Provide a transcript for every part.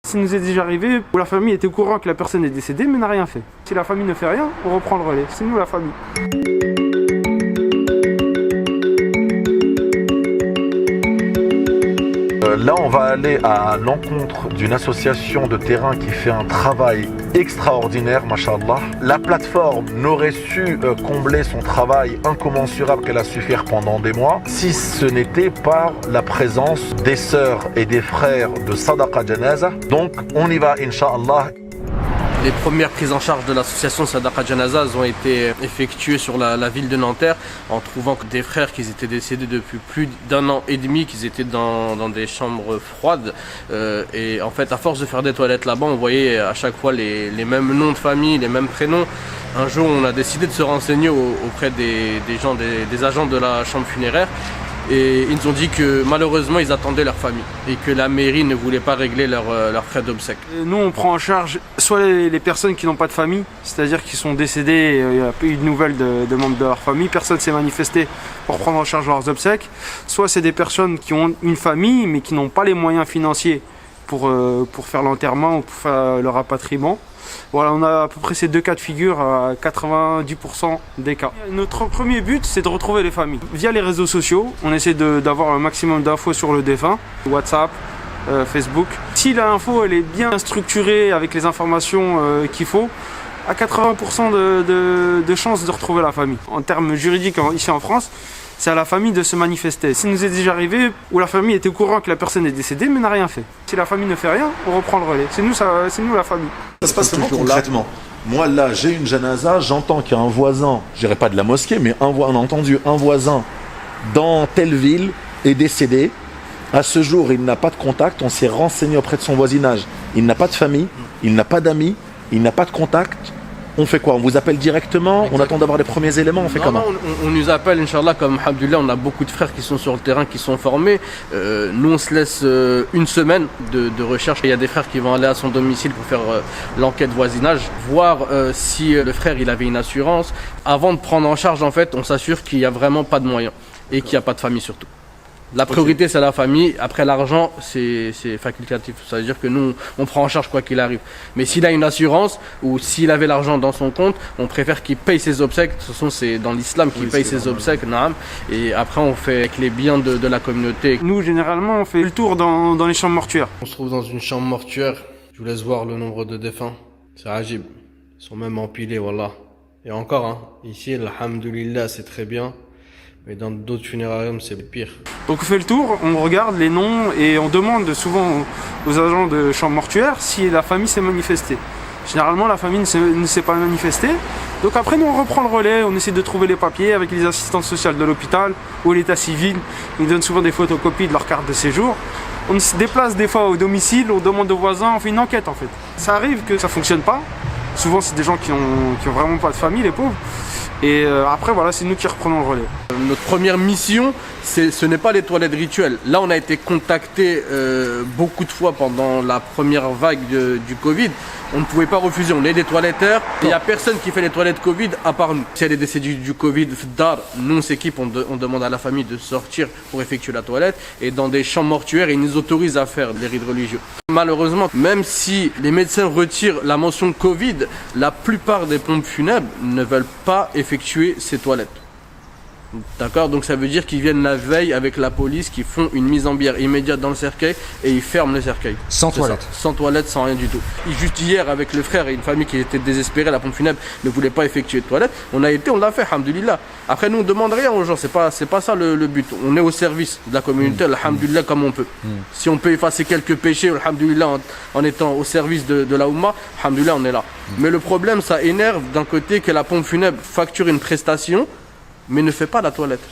Ça nous est déjà arrivé où la famille était au courant que la personne est décédée mais n'a rien fait. Si la famille ne fait rien, on reprend le relais. C'est nous la famille. Là, on va aller à l'encontre d'une association de terrain qui fait un travail extraordinaire, mashallah. La plateforme n'aurait su combler son travail incommensurable qu'elle a su faire pendant des mois si ce n'était par la présence des sœurs et des frères de Sadaqa Janaza. Donc, on y va, Inch'Allah. Les premières prises en charge de l'association Sadaqa Janaza ont été effectuées sur la ville de Nanterre en trouvant que des frères qui étaient décédés depuis plus d'1 an et demi, qu'ils étaient dans des chambres froides. Et en fait, à force de faire des toilettes là-bas, on voyait à chaque fois les mêmes noms de famille, les mêmes prénoms. Un jour, on a décidé de se renseigner auprès des agents de la chambre funéraire. Et ils nous ont dit que malheureusement ils attendaient leur famille et que la mairie ne voulait pas régler leurs frais d'obsèques. Nous on prend en charge soit les personnes qui n'ont pas de famille, c'est-à-dire qui sont décédées, il n'y a pas eu de nouvelles de membres de leur famille, personne ne s'est manifesté pour prendre en charge leurs obsèques, soit c'est des personnes qui ont une famille mais qui n'ont pas les moyens financiers pour faire l'enterrement ou pour faire le rapatriement. Voilà, on a à peu près ces 2 cas de figure à 90% des cas. Notre premier but, c'est de retrouver les familles. Via les réseaux sociaux, on essaie d'avoir un maximum d'infos sur le défunt, WhatsApp, Facebook. Si l'info elle est bien structurée avec les informations qu'il faut, à 80% de chances de retrouver la famille. En termes juridiques, ici en France, c'est à la famille de se manifester. Ça nous est déjà arrivé où la famille était au courant que la personne est décédée mais n'a rien fait. Si la famille ne fait rien, on reprend le relais. C'est nous la famille. Ça se passe comment concrètement? Moi là, j'ai une janaza, j'entends qu'il y a un voisin, je dirais pas de la mosquée, mais on a entendu un voisin dans telle ville est décédé. À ce jour, il n'a pas de contact, on s'est renseigné auprès de son voisinage. Il n'a pas de famille, il n'a pas d'amis, il n'a pas de contact. On fait quoi? On vous appelle directement? Exactement. On attend d'avoir les premiers éléments? On fait comment? On nous appelle, Inch'Allah, comme alhamdoulilah, on a beaucoup de frères qui sont sur le terrain, qui sont formés. Nous, on se laisse 1 semaine de recherche. Il y a des frères qui vont aller à son domicile pour faire l'enquête voisinage, voir si le frère il avait une assurance. Avant de prendre en charge, en fait, on s'assure qu'il n'y a vraiment pas de moyens et qu'il n'y a pas de famille surtout. La priorité, c'est la famille. Après, l'argent, c'est facultatif. Ça veut dire que nous, on prend en charge quoi qu'il arrive. Mais s'il a une assurance ou s'il avait l'argent dans son compte, on préfère qu'il paye ses obsèques. De toute façon, c'est dans l'islam qu'il paye ses obsèques. Et après, on fait avec les biens de la communauté. Nous, généralement, on fait le tour dans les chambres mortuaires. On se trouve dans une chambre mortuaire. Je vous laisse voir le nombre de défunts. C'est ajib. Ils sont même empilés, voilà. Et encore, ici, alhamdoulilah, c'est très bien. Mais dans d'autres funérariums, c'est pire. Donc on fait le tour, on regarde les noms et on demande souvent aux agents de chambre mortuaire si la famille s'est manifestée. Généralement, la famille ne s'est pas manifestée. Donc après, nous, on reprend le relais, on essaie de trouver les papiers avec les assistantes sociales de l'hôpital ou l'état civil. Ils donnent souvent des photocopies de leur carte de séjour. On se déplace des fois au domicile, on demande aux voisins, on fait une enquête en fait. Ça arrive que ça ne fonctionne pas. Souvent, c'est des gens qui ont vraiment pas de famille, les pauvres. Et après, voilà, c'est nous qui reprenons le relais. Notre première mission, ce n'est pas les toilettes rituelles. Là, on a été contacté beaucoup de fois pendant la première vague du Covid. On ne pouvait pas refuser. On est des toiletteurs. Il n'y a personne qui fait les toilettes Covid à part nous. Si elle est décédée du Covid, nous, on s'équipe, on demande à la famille de sortir pour effectuer la toilette. Et dans des chambres mortuaires, ils nous autorisent à faire des rites religieux. Malheureusement, même si les médecins retirent la mention Covid, la plupart des pompes funèbres ne veulent pas effectuer ces toilettes. D'accord, donc ça veut dire qu'ils viennent la veille avec la police, qui font une mise en bière immédiate dans le cercueil et ils ferment le cercueil. Sans toilette. Sans toilette, sans rien du tout. Juste hier, avec le frère et une famille qui était désespérée, la pompe funèbre ne voulait pas effectuer de toilette. On l'a fait, alhamdoulilah. Après, nous, on demande rien aux gens, c'est pas ça le but. On est au service de la communauté, alhamdoulilah, comme on peut. Si on peut effacer quelques péchés, alhamdoulilah, en étant au service de la Oumma, alhamdoulilah, on est là. Mais le problème, ça énerve d'un côté que la pompe funèbre facture une prestation, mais ne fais pas la toilette.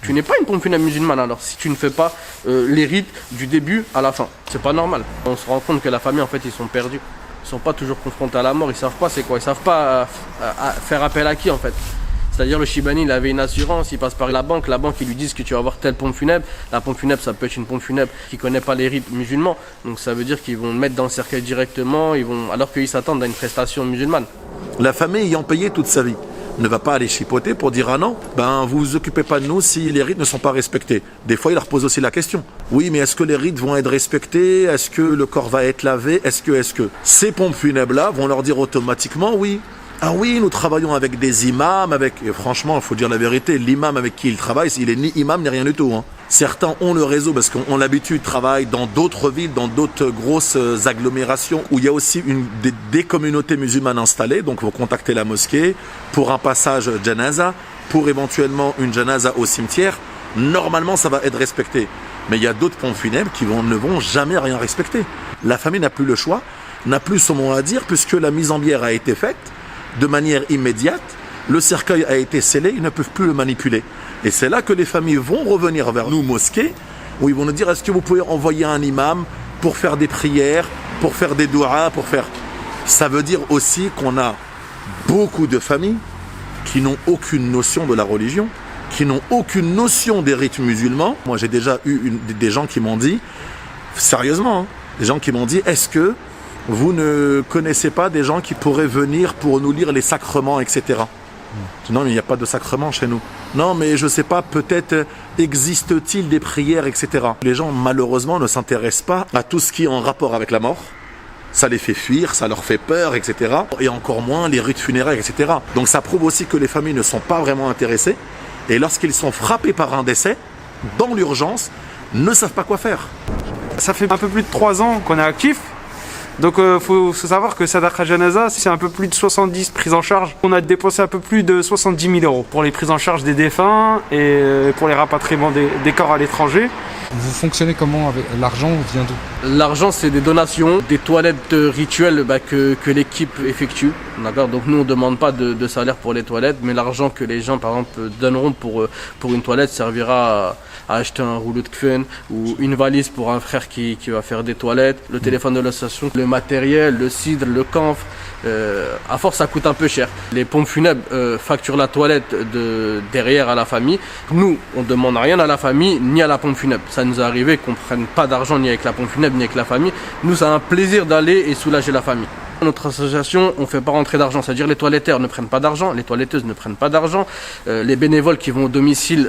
Tu n'es pas une pompe funèbre musulmane alors si tu ne fais pas les rites du début à la fin. C'est pas normal. On se rend compte que la famille en fait ils sont perdus. Ils sont pas toujours confrontés à la mort, ils savent pas c'est quoi, ils savent pas faire appel à qui en fait. C'est-à-dire le Chibani il avait une assurance, il passe par la banque ils lui disent que tu vas avoir telle pompe funèbre. La pompe funèbre ça peut être une pompe funèbre qui connaît pas les rites musulmans. Donc ça veut dire qu'ils vont le mettre dans le cercueil directement, alors qu'ils s'attendent à une prestation musulmane. La famille ayant payé toute sa vie, ne va pas aller chipoter pour dire ah non, ben vous vous occupez pas de nous si les rites ne sont pas respectés. Des fois, il leur pose aussi la question. Oui, mais est-ce que les rites vont être respectés? Est-ce que le corps va être lavé? Est-ce que ces pompes funèbres-là vont leur dire automatiquement oui. Ah oui, nous travaillons avec des imams, et franchement, il faut dire la vérité, l'imam avec qui il travaille, il est ni imam ni rien du tout. Hein. Certains ont le réseau parce qu'on l'habitude travaille dans d'autres villes, dans d'autres grosses agglomérations où il y a aussi des communautés musulmanes installées. Donc, vous contactez la mosquée pour un passage janaza, pour éventuellement une janaza au cimetière. Normalement, ça va être respecté. Mais il y a d'autres pompes funèbres qui ne vont jamais rien respecter. La famille n'a plus le choix, n'a plus son mot à dire puisque la mise en bière a été faite de manière immédiate, le cercueil a été scellé, ils ne peuvent plus le manipuler. Et c'est là que les familles vont revenir vers nous, mosquées, où ils vont nous dire, est-ce que vous pouvez envoyer un imam pour faire des prières, pour faire des douas, pour faire... Ça veut dire aussi qu'on a beaucoup de familles qui n'ont aucune notion de la religion, qui n'ont aucune notion des rites musulmans. Moi, j'ai déjà eu des gens qui m'ont dit, sérieusement, hein, des gens qui m'ont dit, est-ce que vous ne connaissez pas des gens qui pourraient venir pour nous lire les sacrements, etc. Non, mais il n'y a pas de sacrements chez nous. Non, mais je ne sais pas, peut-être existe-t-il des prières, etc. Les gens, malheureusement, ne s'intéressent pas à tout ce qui est en rapport avec la mort. Ça les fait fuir, ça leur fait peur, etc. Et encore moins les rites funéraires, etc. Donc ça prouve aussi que les familles ne sont pas vraiment intéressées. Et lorsqu'ils sont frappés par un décès, dans l'urgence, ne savent pas quoi faire. Ça fait un peu plus de 3 ans qu'on est actif. Donc faut savoir que Sadaqa Janaza, c'est un peu plus de 70 prises en charge. On a dépensé un peu plus de 70 000 euros pour les prises en charge des défunts et pour les rapatriements des corps à l'étranger. Vous fonctionnez comment avec l'argent? Vient d'où? L'argent, c'est des donations, des toilettes rituelles que l'équipe effectue. D'accord. Donc nous, on ne demande pas de salaire pour les toilettes, mais l'argent que les gens, par exemple, donneront pour une toilette servira à acheter un rouleau de kfen ou une valise pour un frère qui va faire des toilettes, le téléphone de l'association, le matériel, le cidre, le camphre. À force, ça coûte un peu cher. Les pompes funèbres facturent la toilette derrière à la famille. Nous, on ne demande rien à la famille ni à la pompe funèbre. Ça nous est arrivé qu'on ne prenne pas d'argent ni avec la pompe funèbre ni avec la famille. Nous, c'est un plaisir d'aller et soulager la famille. Notre association, on ne fait pas rentrer d'argent, c'est-à-dire les toilettaires ne prennent pas d'argent, les toiletteuses ne prennent pas d'argent, les bénévoles qui vont au domicile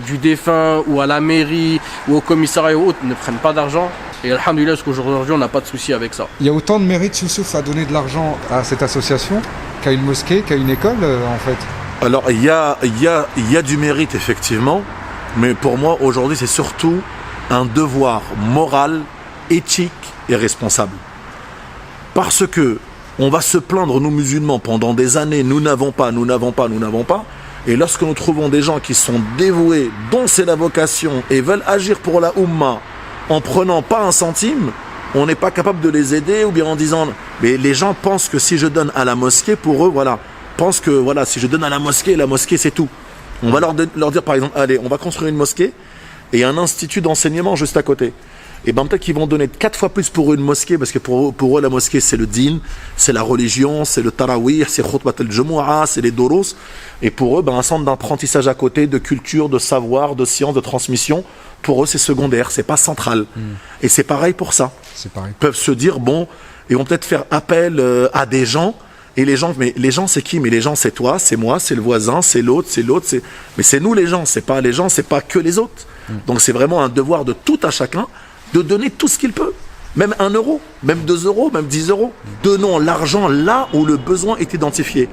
du défunt ou à la mairie ou au commissariat ou autre ne prennent pas d'argent. Et alhamdoulilah, parce qu'aujourd'hui, on n'a pas de souci avec ça. Il y a autant de mérite, Youssouf, à donner de l'argent à cette association qu'à une mosquée, qu'à une école, en fait. Alors, il y a du mérite, effectivement, mais pour moi, aujourd'hui, c'est surtout un devoir moral, éthique et responsable. Parce que on va se plaindre, nous musulmans, pendant des années, nous n'avons pas. Et lorsque nous trouvons des gens qui sont dévoués, dont c'est la vocation, et veulent agir pour la Ummah, en prenant pas un centime, on n'est pas capable de les aider, ou bien en disant, mais les gens pensent que si je donne à la mosquée, pour eux, pensent que si je donne à la mosquée c'est tout. On va leur dire par exemple, allez, on va construire une mosquée, et un institut d'enseignement juste à côté. Et ben peut-être qu'ils vont donner 4 fois plus pour une mosquée, parce que pour eux la mosquée c'est le din, c'est la religion, c'est le tarawih, c'est khutbat al-jumu'ah, c'est les doros. Et pour eux, un centre d'apprentissage à côté, de culture, de savoir, de science, de transmission, pour eux c'est secondaire, c'est pas central. Et c'est pareil pour ça. C'est pareil. Ils peuvent se dire, ils vont peut-être faire appel à des gens, et les gens c'est qui? Mais les gens c'est toi, c'est moi, c'est le voisin, c'est l'autre, mais c'est nous les gens, c'est pas que les autres. Donc c'est vraiment un devoir de tout à chacun de donner tout ce qu'il peut, même 1 euro, même 2 euros, même 10 euros. Donnons l'argent là où le besoin est identifié.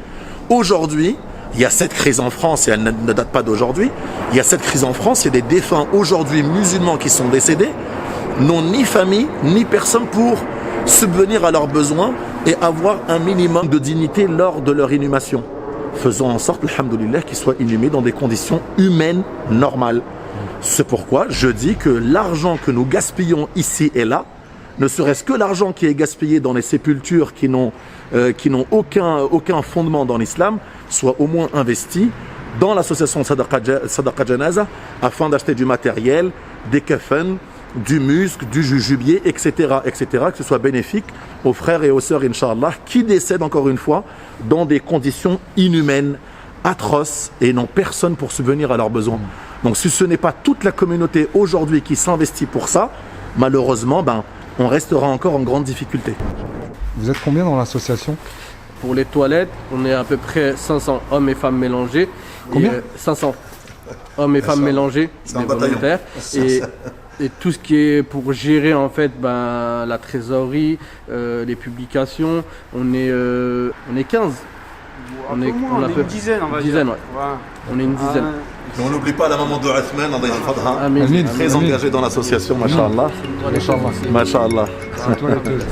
Aujourd'hui, il y a cette crise en France, et elle ne date pas d'aujourd'hui, il y a cette crise en France, il y a des défunts aujourd'hui musulmans qui sont décédés, n'ont ni famille, ni personne pour subvenir à leurs besoins et avoir un minimum de dignité lors de leur inhumation. Faisons en sorte, alhamdoulilah, qu'ils soient inhumés dans des conditions humaines normales. C'est pourquoi je dis que l'argent que nous gaspillons ici et là, ne serait-ce que l'argent qui est gaspillé dans les sépultures qui n'ont aucun fondement dans l'islam, soit au moins investi dans l'association Sadaqa Janaza afin d'acheter du matériel, des kafans, du musc, du jujubier, etc., que ce soit bénéfique aux frères et aux sœurs, Inch'Allah, qui décèdent encore une fois dans des conditions inhumaines, atroces, et n'ont personne pour subvenir à leurs besoins. Donc si ce n'est pas toute la communauté aujourd'hui qui s'investit pour ça, malheureusement, on restera encore en grande difficulté. Vous êtes combien dans l'association? Pour les toilettes, on est à peu près 500 hommes et femmes mélangés. Combien 500 hommes et femmes mélangés, C'est un des bataillon. volontaires. Et tout ce qui est pour gérer en fait la trésorerie, les publications, on est 15. On est une dizaine, on va dire. Dizaine, ouais. Voilà. On est une dizaine. Et on n'oublie pas la maman de Othman, Allah yahfadha, Amin. Amin. très engagée dans l'association, mashallah. Inch'Allah. Mashallah. C'est une toiletteuse.